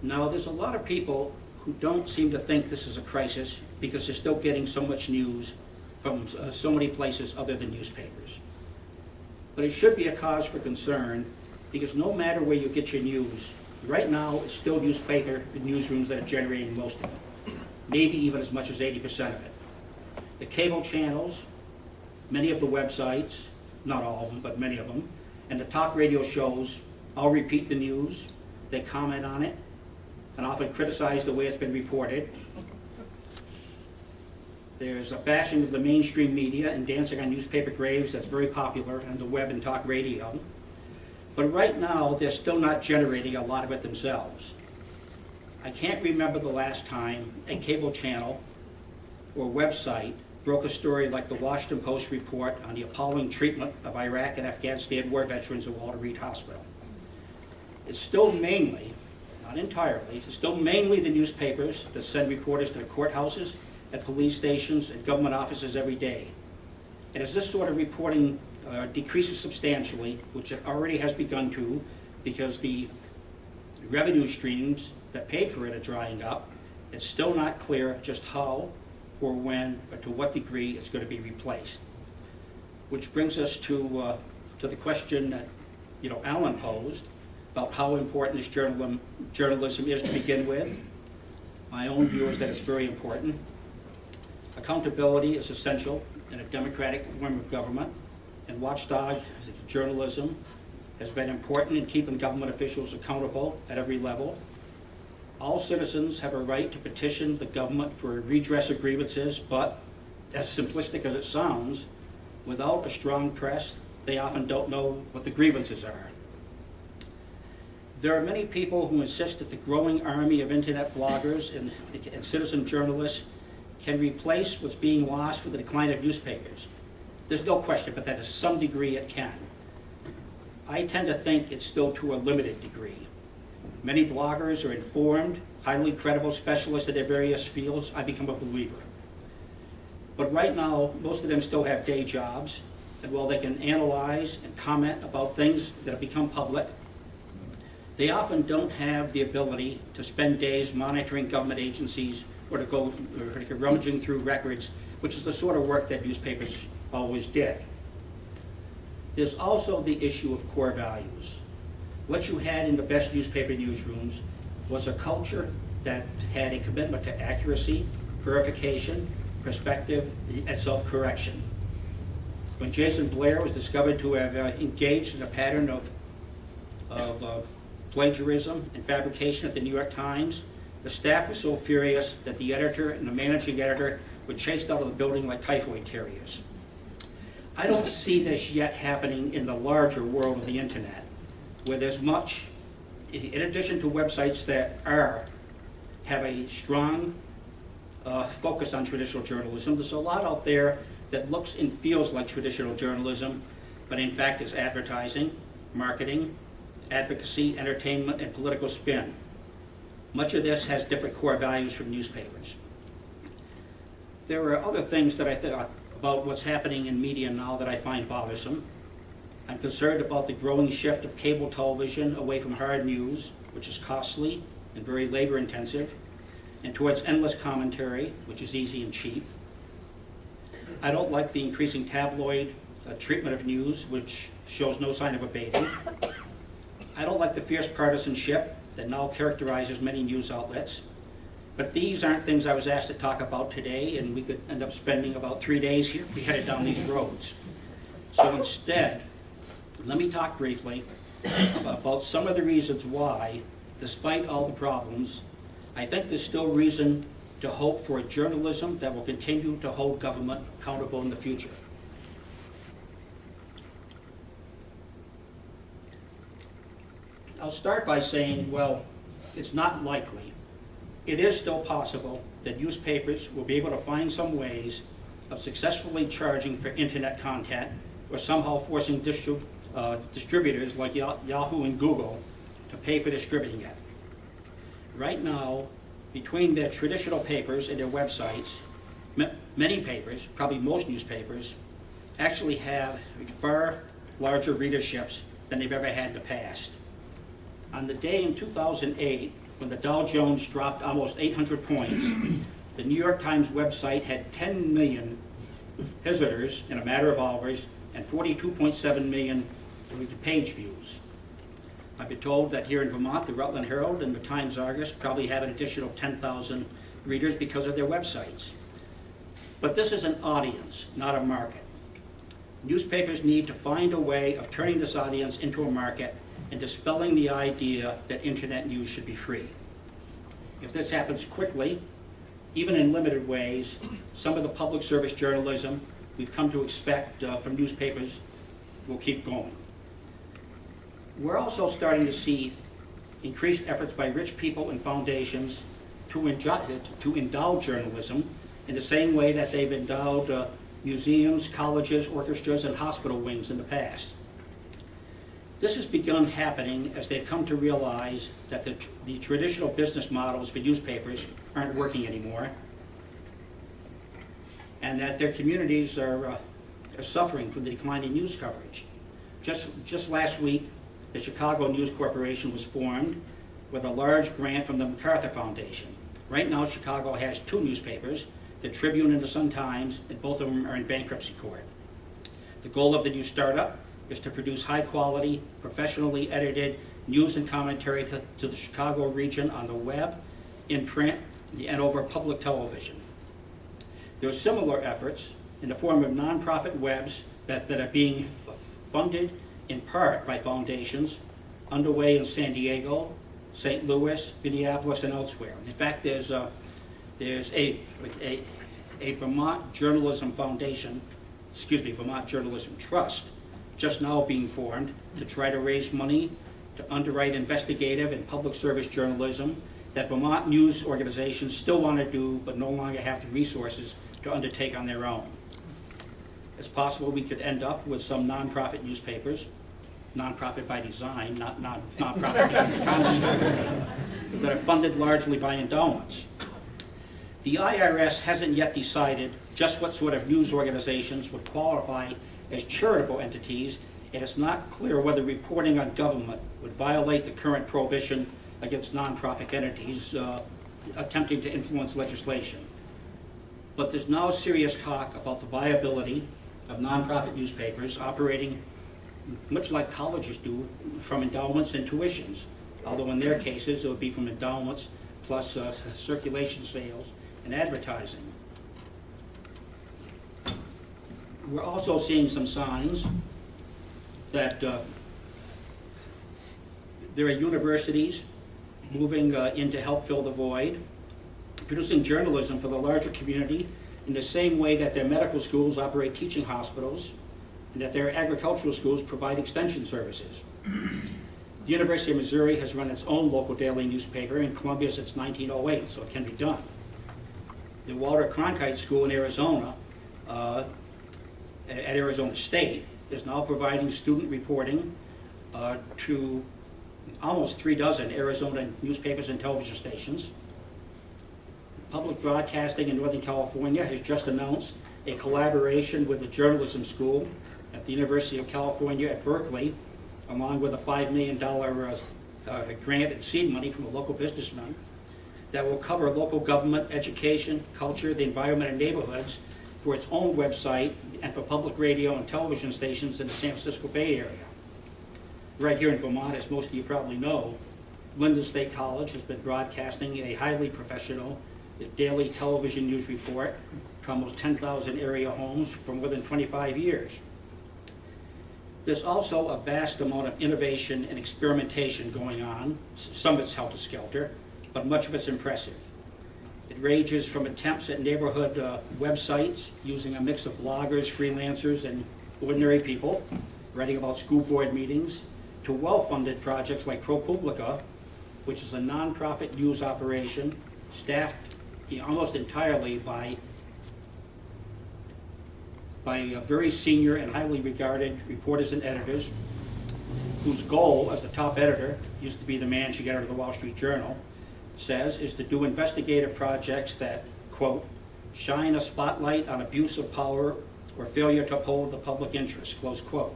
Now, there's a lot of people who don't seem to think this is a crisis because they're still getting so much news from so many places other than newspapers. But it should be a cause for concern because no matter where you get your news, right now it's still newspaper newsrooms that are generating most of it, maybe even as much as 80% of it. The cable channels, many of the websites, not all of them, but many of them, and the talk radio shows all repeat the news, they comment on it, and often criticize the way it's been reported. There's a bashing of the mainstream media and dancing on newspaper graves that's very popular on the web and talk radio. But right now, they're still not generating a lot of it themselves. I can't remember the last time a cable channel or website broke a story like the Washington Post report on the appalling treatment of Iraq and Afghanistan war veterans at Walter Reed Hospital. It's still mainly, not entirely, it's still mainly the newspapers that send reporters to the courthouses, at police stations, and government offices every day. And as this sort of reporting decreases substantially, which it already has begun to, because the revenue streams that paid for it are drying up, it's still not clear just how or when or to what degree it's going to be replaced. Which brings us to the question that Alan posed about how important this journalism is to begin with. My own view is that it's very important. Accountability is essential in a democratic form of government, and watchdog journalism has been important in keeping government officials accountable at every level. All citizens have a right to petition the government for redress of grievances, but as simplistic as it sounds, without a strong press, they often don't know what the grievances are. There are many people who insist that the growing army of internet bloggers and citizen journalists can replace what's being lost with the decline of newspapers. There's no question, but that to some degree it can. I tend to think it's still to a limited degree. Many bloggers are informed, highly credible specialists in their various fields. I become a believer. But right now, most of them still have day jobs, and while they can analyze and comment about things that have become public, they often don't have the ability to spend days monitoring government agencies or to go rummaging through records, which is the sort of work that newspapers always did. There's also the issue of core values. What you had in the best newspaper newsrooms was a culture that had a commitment to accuracy, verification, perspective, and self-correction. When Jason Blair was discovered to have engaged in a pattern of plagiarism and fabrication at the New York Times, the staff was so furious that the editor and the managing editor were chased out of the building like typhoid terriers. I don't see this yet happening in the larger world of the internet, where there's much, in addition to websites that have a strong focus on traditional journalism, there's a lot out there that looks and feels like traditional journalism, but in fact is advertising, marketing, advocacy, entertainment, and political spin. Much of this has different core values from newspapers. There are other things that I thought about what's happening in media now that I find bothersome. I'm concerned about the growing shift of cable television away from hard news, which is costly and very labor intensive, and towards endless commentary, which is easy and cheap. I don't like the increasing tabloid treatment of news, which shows no sign of abating. I don't like the fierce partisanship that now characterizes many news outlets. But these aren't things I was asked to talk about today, and we could end up spending about 3 days here if we headed down these roads. So instead, let me talk briefly about some of the reasons why, despite all the problems, I think there's still reason to hope for a journalism that will continue to hold government accountable in the future. I'll start by saying, well, it's not likely. It is still possible that newspapers will be able to find some ways of successfully charging for internet content or somehow forcing distributors like Yahoo and Google to pay for distributing it. Right now, between their traditional papers and their websites, many papers, probably most newspapers, actually have far larger readerships than they've ever had in the past. On the day in 2008 when the Dow Jones dropped almost 800 points, the New York Times website had 10 million visitors in a matter of hours and 42.7 million page views. I've been told that here in Vermont, the Rutland Herald and the Times Argus probably have an additional 10,000 readers because of their websites. But this is an audience, not a market. Newspapers need to find a way of turning this audience into a market and dispelling the idea that internet news should be free. If this happens quickly, even in limited ways, some of the public service journalism we've come to expect from newspapers will keep going. We're also starting to see increased efforts by rich people and foundations to endow journalism in the same way that they've endowed museums, colleges, orchestras, and hospital wings in the past. This has begun happening as they've come to realize that the traditional business models for newspapers aren't working anymore, and that their communities are suffering from the decline in news coverage. Just last week, the Chicago News Corporation was formed with a large grant from the MacArthur Foundation. Right now, Chicago has 2 newspapers, the Tribune and the Sun-Times, and both of them are in bankruptcy court. The goal of the new startup is to produce high-quality, professionally edited news and commentary to the Chicago region on the web, in print, and over public television. There are similar efforts in the form of nonprofit webs that are being funded in part by foundations underway in San Diego, St. Louis, Minneapolis, and elsewhere. In fact, there's a Vermont Journalism Foundation, Vermont Journalism Trust, just now being formed to try to raise money to underwrite investigative and public service journalism that Vermont news organizations still want to do but no longer have the resources to undertake on their own. It's possible we could end up with some nonprofit newspapers, nonprofit by design, not nonprofit because the Congress that are funded largely by endowments. The IRS hasn't yet decided just what sort of news organizations would qualify as charitable entities, and it's not clear whether reporting on government would violate the current prohibition against nonprofit entities attempting to influence legislation. But there's now serious talk about the viability of nonprofit newspapers operating much like colleges do from endowments and tuitions, although in their cases it would be from endowments plus circulation sales and advertising. We're also seeing some signs that there are universities moving in to help fill the void, producing journalism for the larger community in the same way that their medical schools operate teaching hospitals and that their agricultural schools provide extension services. The University of Missouri has run its own local daily newspaper in Columbia since 1908, so it can be done. The Walter Cronkite School in Arizona, at Arizona State, is now providing student reporting to almost 36 Arizona newspapers and television stations. Public Broadcasting in Northern California has just announced a collaboration with the journalism school at the University of California at Berkeley, along with a $5 million grant and seed money from a local businessman that will cover local government, education, culture, the environment, and neighborhoods for its own website and for public radio and television stations in the San Francisco Bay Area. Right here in Vermont, as most of you probably know, Linden State College has been broadcasting a highly professional daily television news report to almost 10,000 area homes for more than 25 years. There's also a vast amount of innovation and experimentation going on. Some of it's helter-skelter, but much of it's impressive. It ranges from attempts at neighborhood websites using a mix of bloggers, freelancers, and ordinary people writing about school board meetings, to well-funded projects like ProPublica, which is a nonprofit news operation staffed almost entirely by very senior and highly regarded reporters and editors, whose goal as the top editor, used to be the man she got out of the Wall Street Journal, says is to do investigative projects that, quote, shine a spotlight on abuse of power or failure to uphold the public interest, close quote.